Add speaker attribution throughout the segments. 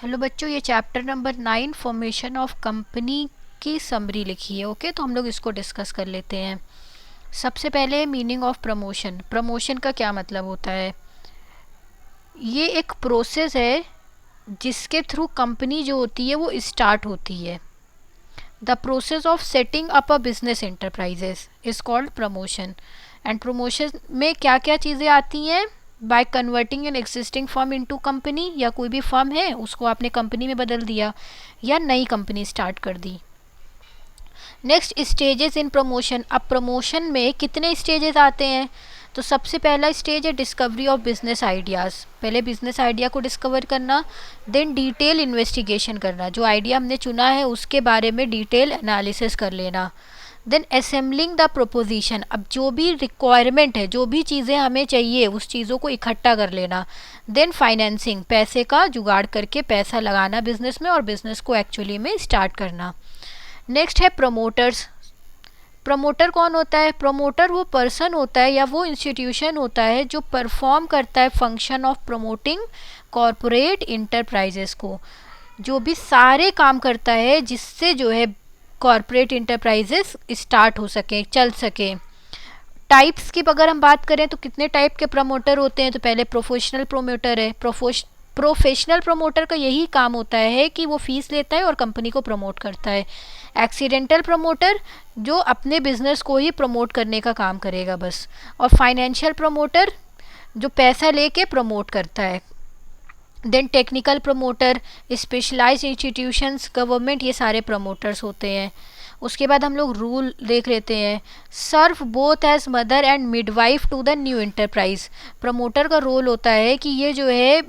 Speaker 1: Hello बच्चों, ये chapter number 9 formation of company की समरी लिखी है। ओके, तो हम लोग इसको डिस्कस कर लेते हैं। सबसे पहले मीनिंग ऑफ प्रमोशन। प्रमोशन का क्या मतलब होता है? ये एक प्रोसेस है जिसके थ्रू कंपनी जो होती है वो स्टार्ट होती है। The process of setting up a business enterprises is called promotion. And promotion में क्या क्या चीज़ें आती हैं? By converting an existing firm into company, या कोई भी फर्म है उसको आपने कंपनी में बदल दिया या नई कंपनी स्टार्ट कर दी। Next, stages in promotion. अब प्रमोशन में कितने स्टेजेस आते हैं? तो सबसे पहला स्टेज है डिस्कवरी ऑफ बिजनेस आइडियाज़। पहले बिजनेस आइडिया को डिस्कवर करना, देन डिटेल इन्वेस्टिगेशन करना, जो आइडिया हमने चुना है उसके बारे में डिटेल एनालिसिस कर लेना। Then assembling the proposition. अब जो भी रिक्वायरमेंट है, जो भी चीज़ें हमें चाहिए उस चीज़ों को इकट्ठा कर लेना। देन फाइनेंसिंग, पैसे का जुगाड़ करके पैसा लगाना बिजनेस में और बिजनेस को एक्चुअली में स्टार्ट करना। नेक्स्ट है प्रमोटर्स। प्रमोटर कौन होता है? प्रमोटर वो पर्सन होता है या वो इंस्टीट्यूशन होता है जो परफॉर्म करता है function of promoting corporate enterprises को, जो भी सारे काम करता है जिससे जो है कॉरपोरेट इंटरप्राइजेस स्टार्ट हो सके, चल सके। टाइप्स की अगर हम बात करें तो कितने टाइप के प्रमोटर होते हैं? तो पहले प्रोफेशनल प्रमोटर है। प्रोफेशनल प्रमोटर का यही काम होता है कि वो फीस लेता है और कंपनी को प्रमोट करता है। एक्सीडेंटल प्रमोटर जो अपने बिजनेस को ही प्रमोट करने का काम करेगा बस। और फाइनेंशियल प्रमोटर जो पैसा लेके प्रमोट करता है। Then technical promoter, specialised institutions, government, ये सारे प्रमोटर्स होते हैं। उसके बाद हम लोग रूल देख लेते हैं। Serve both as mother and midwife to the new enterprise. Promoter का रोल होता है कि ये जो है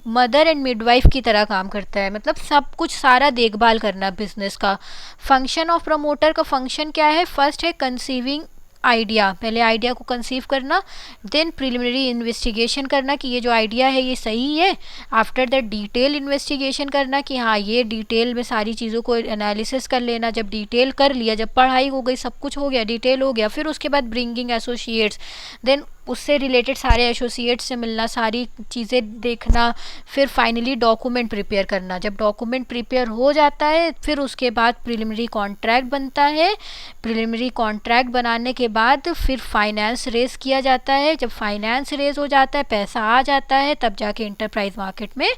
Speaker 1: मदर एंड मिडवाइफ की तरह काम करता है, मतलब सब कुछ सारा देखभाल करना बिजनेस का। फंक्शन ऑफ प्रमोटर का फंक्शन क्या है? फर्स्ट है कंसीविंग आइडिया, पहले आइडिया को कंसीव करना। देन प्रिलिमिनरी इन्वेस्टिगेशन करना कि ये जो आइडिया है ये सही है। आफ्टर दैट डिटेल इन्वेस्टिगेशन करना कि हाँ ये डिटेल में सारी चीज़ों को एनालिसिस कर लेना। जब डिटेल कर लिया, जब पढ़ाई हो गई, सब कुछ हो गया, डिटेल हो गया, फिर उसके बाद ब्रिंगिंग एसोसिएट्स, देन उससे रिलेटेड सारे एसोसिएट्स से मिलना, सारी चीज़ें देखना, फिर फाइनली डॉक्यूमेंट प्रिपेयर करना। जब डॉक्यूमेंट प्रिपेयर हो जाता है फिर उसके बाद प्रिलिमिनरी कॉन्ट्रैक्ट बनता है। प्रिलिमिनरी कॉन्ट्रैक्ट बनाने के बाद फिर फाइनेंस रेज किया जाता है। जब फाइनेंस रेज हो जाता है, पैसा आ जाता है, तब जाके इंटरप्राइज मार्केट में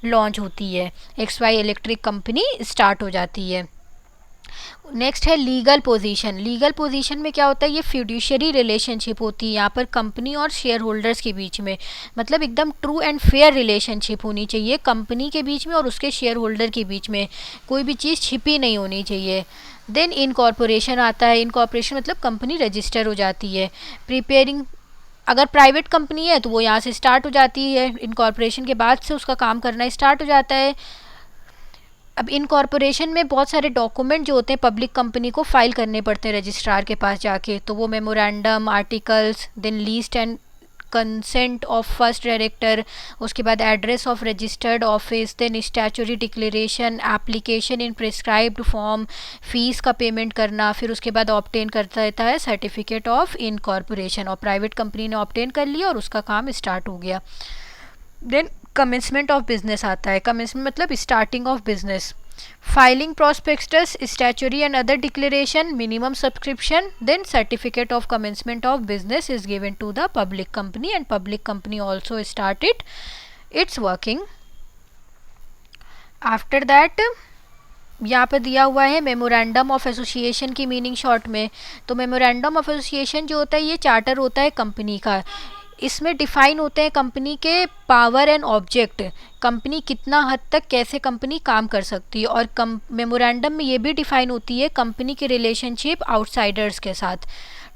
Speaker 1: लॉन्च होती है, XY इलेक्ट्रिक कंपनी स्टार्ट हो जाती है। नेक्स्ट है लीगल पोजीशन। लीगल पोजीशन में क्या होता है? ये फ्यूडिशियरी रिलेशनशिप होती है यहाँ पर कंपनी और शेयर होल्डर्स के बीच में, मतलब एकदम ट्रू एंड फेयर रिलेशनशिप होनी चाहिए कंपनी के बीच में और उसके शेयर होल्डर के बीच में, कोई भी चीज़ छिपी नहीं होनी चाहिए। देन इनकॉर्पोरेशन आता है। इनकॉर्पोरेशन मतलब कंपनी रजिस्टर हो जाती है। प्रिपेयरिंग, अगर प्राइवेट कंपनी है तो वो यहाँ से स्टार्ट हो जाती है, इनकॉर्पोरेशन के बाद से उसका काम करना स्टार्ट हो जाता है। अब इनकॉर्पोरेशन में बहुत सारे डॉक्यूमेंट जो होते हैं पब्लिक कंपनी को फाइल करने पड़ते हैं रजिस्ट्रार के पास जाके, तो वो memorandum, articles, then list and consent of first director, उसके बाद address of registered office, then statutory declaration, application in prescribed form, fees का पेमेंट करना, फिर उसके बाद ऑब्टेन करता रहता है सर्टिफिकेट ऑफ इनकॉर्पोरेशन। और प्राइवेट कंपनी ने ऑब्टेन कर लिया और उसका काम स्टार्ट हो गया। देन कमेंसमेंट ऑफ बिजनेस आता है। कमेंसमेंट मतलब starting of business. Filing prospectus, statutory and other declaration, minimum subscription, then certificate of commencement of business is given to the public company and public company also started its working. After that यहाँ पर दिया हुआ है memorandum of association की meaning short में। तो memorandum of association जो होता है ये चार्टर होता है कंपनी का। इसमें डिफाइन होते हैं कंपनी के पावर एंड ऑब्जेक्ट, कंपनी कितना हद तक कैसे कंपनी काम कर सकती है। और मेमोरेंडम में ये भी डिफाइन होती है कंपनी की रिलेशनशिप आउटसाइडर्स के साथ।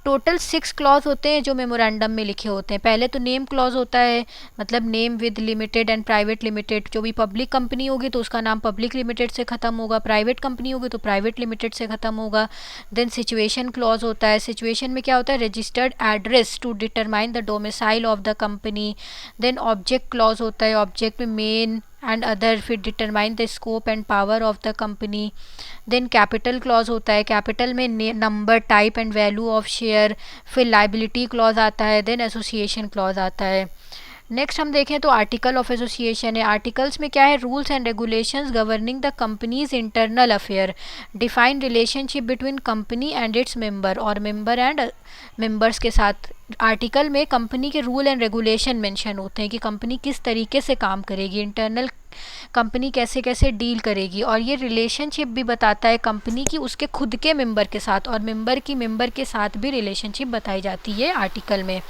Speaker 1: टोटल 6 क्लॉज होते हैं जो मेमोरेंडम में लिखे होते हैं। पहले तो नेम क्लॉज होता है, मतलब name with limited and private limited. जो भी पब्लिक कंपनी होगी तो उसका नाम पब्लिक लिमिटेड से ख़त्म होगा, प्राइवेट कंपनी होगी तो प्राइवेट लिमिटेड से ख़त्म होगा। देन सिचुएशन क्लॉज होता है। सिचुएशन में क्या होता है? Registered address to determine the domicile of the company. Then object clause होता है। ऑब्जेक्ट में मेन एंड अदर, फिर determine the scope and power of the company. Then capital clause होता है। कैपिटल में number, type and value of share. फिर liability clause आता है। देन एसोसिएशन क्लॉज आता है। नेक्स्ट हम देखें तो आर्टिकल ऑफ एसोसिएशन है। आर्टिकल्स में क्या है, rules and regulations governing the companies internal affair, define relationship between company and its member, और मेंबर एंड मेंबर्स के साथ आर्टिकल में कंपनी के रूल एंड रेगुलेशन मेंशन होते हैं कि कंपनी किस तरीके से काम करेगी, इंटरनल कंपनी कैसे कैसे डील करेगी, और ये रिलेशनशिप भी बताता है कंपनी की उसके खुद के मेंबर के साथ, और मेंबर की मेंबर के साथ भी रिलेशनशिप बताई जाती है आर्टिकल में।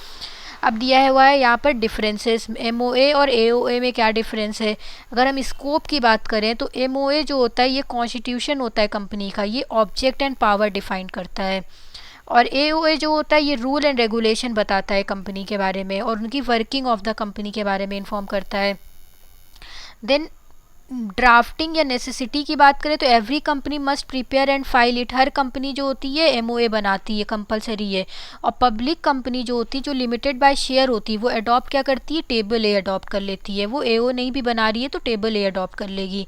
Speaker 1: अब दिया हुआ है यहाँ पर डिफरेंसेस, एमओए और एओए में क्या डिफरेंस है। अगर हम स्कोप की बात करें तो एमओए जो होता है ये कॉन्स्टिट्यूशन होता है कंपनी का, ये ऑब्जेक्ट एंड पावर डिफाइन करता है, और एओए जो होता है ये रूल एंड रेगुलेशन बताता है कंपनी के बारे में और उनकी वर्किंग ऑफ द कंपनी के बारे में इन्फॉर्म करता है। देन ड्राफ्टिंग या नेसेसिटी की बात करें तो every company must prepare and file it, her company जो होती है एमओए बनाती है, कंपलसरी है। और पब्लिक कंपनी जो होती है, जो लिमिटेड बाय शेयर होती है, वो अडॉप्ट क्या करती है, टेबल ए अडॉप्ट कर लेती है। वो एओ नहीं भी बना रही है तो टेबल ए अडॉप्ट कर लेगी।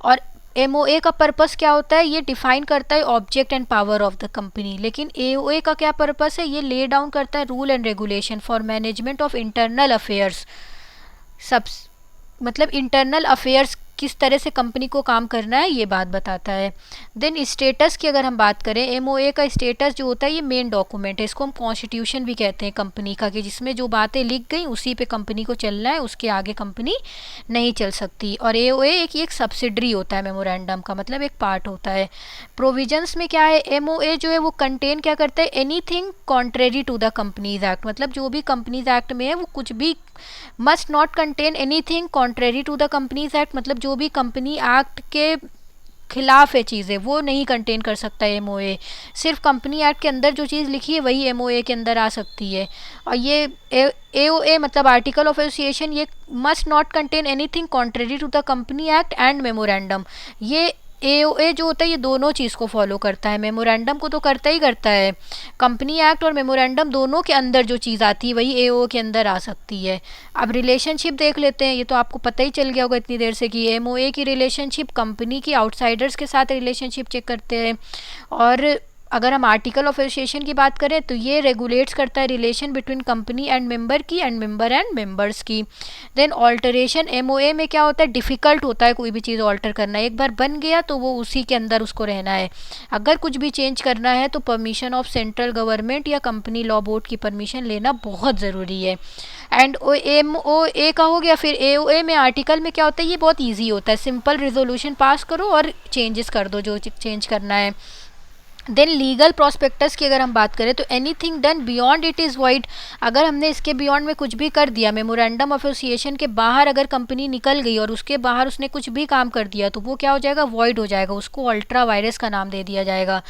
Speaker 1: और एमओए का पर्पस क्या होता है, ये डिफाइन करता है object and power of the company, लेकिन एओए का क्या पर्पस है, ये ले डाउन करता है rule and regulation for management of internal affairs, सब मतलब इंटरनल अफेयर्स किस तरह से कंपनी को काम करना है ये बात बताता है। देन स्टेटस की अगर हम बात करें, एमओए का स्टेटस जो होता है ये मेन डॉक्यूमेंट है, इसको हम कॉन्स्टिट्यूशन भी कहते हैं कंपनी का, कि जिसमें जो बातें लिख गई उसी पे कंपनी को चलना है, उसके आगे कंपनी नहीं चल सकती। और एओए एक सब्सिडरी होता है मेमोरेंडम का, मतलब एक पार्ट होता है। प्रोविजंस में क्या है, एमओए जो है वो कंटेन क्या करता है, anything contrary to the Companies Act, मतलब जो भी कंपनीज एक्ट में है वो कुछ भी must not contain anything contrary to the Companies Act, मतलब जो भी कंपनी एक्ट के खिलाफ है चीज़ें वो नहीं कंटेन कर सकता है एमओए। सिर्फ कंपनी एक्ट के अंदर जो चीज़ लिखी है वही एमओए के अंदर आ सकती है। और ये एओए मतलब आर्टिकल ऑफ एसोसिएशन, ये must not contain anything contrary to the company act and memorandum, ये एओए जो होता है ये दोनों चीज़ को फॉलो करता है। मेमोरेंडम को तो करता ही करता है, कंपनी एक्ट और मेमोरेंडम दोनों के अंदर जो चीज़ आती है वही एओए के अंदर आ सकती है। अब रिलेशनशिप देख लेते हैं, ये तो आपको पता ही चल गया होगा इतनी देर से कि एमओए की रिलेशनशिप कंपनी की आउटसाइडर्स के साथ रिलेशनशिप चेक करते हैं। और अगर हम आर्टिकल ऑफ एसोसिएशन की बात करें तो ये रेगुलेट्स करता है relation between company and member की एंड मेंबर एंड मेंबर्स की। देन ऑल्टरेशन, एमओए में क्या होता है, डिफ़िकल्ट होता है कोई भी चीज़ ऑल्टर करना, एक बार बन गया तो वो उसी के अंदर उसको रहना है। अगर कुछ भी चेंज करना है तो परमिशन ऑफ सेंट्रल गवर्नमेंट या कंपनी लॉ बोर्ड की परमिशन लेना बहुत ज़रूरी है। एंड एमओए का हो गया। फिर एओए में आर्टिकल में क्या होता है, ये बहुत ईजी होता है, सिंपल रिजोल्यूशन पास करो और चेंजेस कर दो जो चेंज करना है। देन लीगल प्रोस्पेक्टस की अगर हम बात करें तो anything done beyond it is wide, अगर हमने इसके बियॉन्ड में कुछ भी कर दिया, मेमोरेंडम ऑफ एसोसिएशन के बाहर अगर कंपनी निकल गई और उसके बाहर उसने कुछ भी काम कर दिया तो वो क्या हो जाएगा, वॉइड हो जाएगा, उसको अल्ट्रा वायरस का नाम दे दिया जाएगा।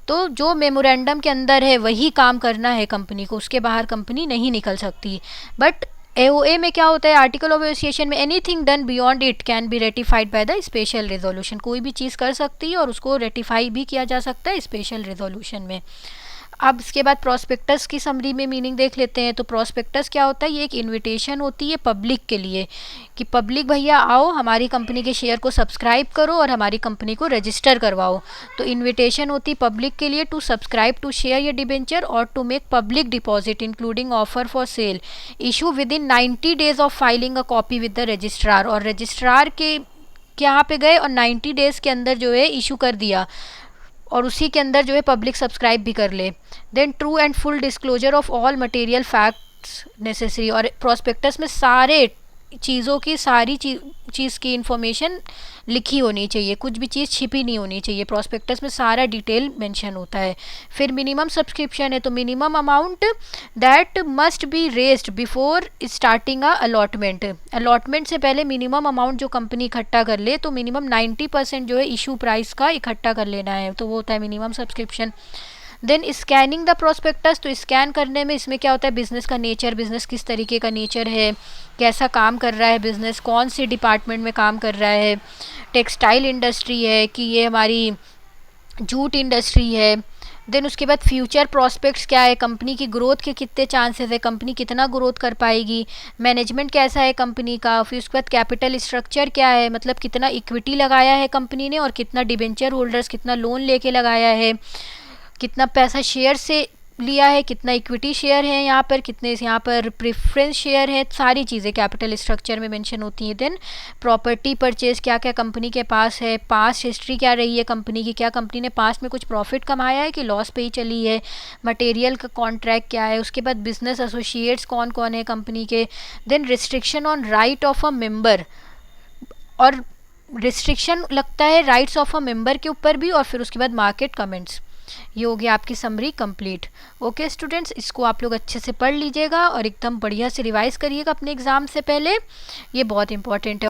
Speaker 1: तो जो मेमोरेंडम के अंदर है वही काम करना है कंपनी को, उसके बाहर कंपनी नहीं निकल सकती। बट एओए में क्या होता है, आर्टिकल ऑफ एसोसिएशन में anything done beyond it can be ratified by the special resolution, कोई भी चीज़ कर सकती है और उसको रेटिफाई भी किया जा सकता है स्पेशल रेजोल्यूशन में। अब इसके बाद प्रोस्पेक्टस की समरी में मीनिंग देख लेते हैं। तो प्रोस्पेक्टस क्या होता है, ये एक इनविटेशन होती है पब्लिक के लिए कि पब्लिक भैया आओ हमारी कंपनी के शेयर को सब्सक्राइब करो और हमारी कंपनी को रजिस्टर करवाओ। तो इनविटेशन होती है पब्लिक के लिए टू सब्सक्राइब टू शेयर या डिबेंचर और to make public deposit including offer for sale issue within 90 days of filing a copy with the registrar, और रजिस्ट्रार के यहाँ पे गए और 90 डेज़ के अंदर जो है इशू कर दिया और उसी के अंदर जो है पब्लिक सब्सक्राइब भी कर ले। Then true and full disclosure of all material facts necessary, और प्रोस्पेक्टस में सारे चीज़ों की सारी चीज़ की इंफॉर्मेशन लिखी होनी चाहिए, कुछ भी चीज़ छिपी नहीं होनी चाहिए। प्रोस्पेक्टस में सारा डिटेल मेंशन होता है। फिर मिनिमम सब्सक्रिप्शन है, तो minimum amount that must be raised before starting a allotment, allotment से पहले मिनिमम अमाउंट जो कंपनी इकट्ठा कर ले, तो मिनिमम 90% जो है इशू प्राइस का इकट्ठा कर लेना है, तो वो होता है minimum subscription. Then scanning the prospectus, तो स्कैन करने में इसमें क्या होता है, बिज़नेस का नेचर, बिज़नेस किस तरीके का नेचर है, कैसा काम कर रहा है बिज़नेस, कौन सी डिपार्टमेंट में काम कर रहा है, टेक्सटाइल इंडस्ट्री है कि ये हमारी जूट इंडस्ट्री है। देन उसके बाद फ्यूचर प्रॉस्पेक्ट्स क्या है, कंपनी की ग्रोथ के कितने चांसेस है, कंपनी कितना ग्रोथ कर पाएगी, मैनेजमेंट कैसा है कंपनी का। फिर उसके बाद कैपिटल स्ट्रक्चर क्या है, मतलब कितना इक्विटी लगाया है कंपनी ने और कितना डिबेंचर होल्डर्स कितना लोन लेके लगाया है, कितना पैसा शेयर से लिया है, कितना इक्विटी शेयर है यहाँ पर, कितने यहाँ पर प्रेफरेंस शेयर है, सारी चीज़ें कैपिटल स्ट्रक्चर में मेंशन होती हैं। देन प्रॉपर्टी परचेज, क्या क्या कंपनी के पास है, पास्ट हिस्ट्री क्या रही है कंपनी की, क्या कंपनी ने पास्ट में कुछ प्रॉफिट कमाया है कि लॉस पे ही चली है, मटेरियल का कॉन्ट्रैक्ट क्या है, उसके बाद बिजनेस एसोसिएट्स कौन कौन है कंपनी के, then restriction on right of a member, और रिस्ट्रिक्शन लगता है राइट्स ऑफ अ मेंबर के ऊपर भी, और फिर उसके बाद मार्केट कमेंट्स। ये हो गया आपकी समरी कंप्लीट। ओके स्टूडेंट्स, इसको आप लोग अच्छे से पढ़ लीजिएगा और एकदम बढ़िया से रिवाइज करिएगा अपने एग्ज़ाम से पहले, ये बहुत इंपॉर्टेंट है।